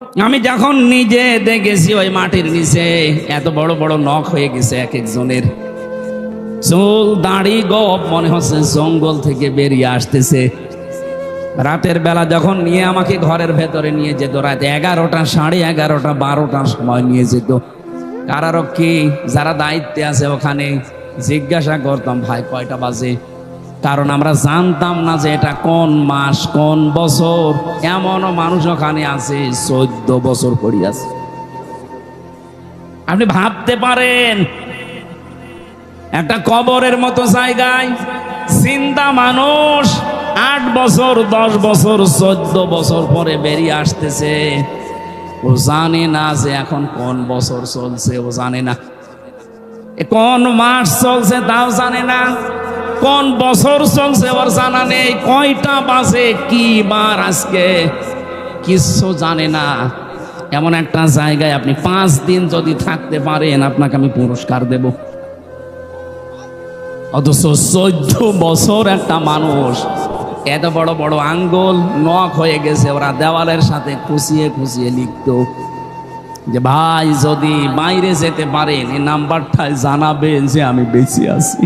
আমি যখন নিজে দেখেছি ওই মাটির নিচে এত বড় বড় নখ হয়ে গেছে এক একজনের, চুল দাড়ি গপ মনে হচ্ছে জঙ্গল থেকে বেরিয়ে আসতেছে। রাতের বেলা যখন নিয়ে আমাকে ঘরের ভেতরে নিয়ে যেত, রাত 11টা, 11:30, 12টার সময় নিয়ে যেত, কারারক্ষী যারা দায়িত্বে আছে ওখানে জিজ্ঞাসা করতাম, ভাই কয়টা বাজে? কারণ আমরা জানতাম না যে এটা কোন মাস কোন বছর। এমনও মানুষ ওখানে আছে 14 বছর পড়ে আছে। আপনি ভাবতে পারেন একটা কবরের মতো জায়গায় জিন্দা মানুষ 8 বছর 10 বছর 14 বছর পরে বেরিয়ে আসতেছে। ও জানে না যে এখন কোন বছর চলছে, ও জানে না কোন মাস চলছে, তাও জানে না কোন বছর চলছে, ওর জানা নেই কয়টা বাজে কি বার আজকে, কিছু জানে না। এমন একটা জায়গায় আপনি 5 দিন যদি থাকতে পারেন আপনাকে আমি পুরস্কার দেব। অথচ 14 বছর একটা মানুষ, এত বড় বড় আঙ্গুল নখ হয়ে গেছে, ওরা দেওয়ালের সাথে খুশিয়ে খুশিয়ে লিখতো যে ভাই যদি বাইরে যেতে পারেন এই নাম্বারটায় জানাবেন যে আমি বেঁচে আছি।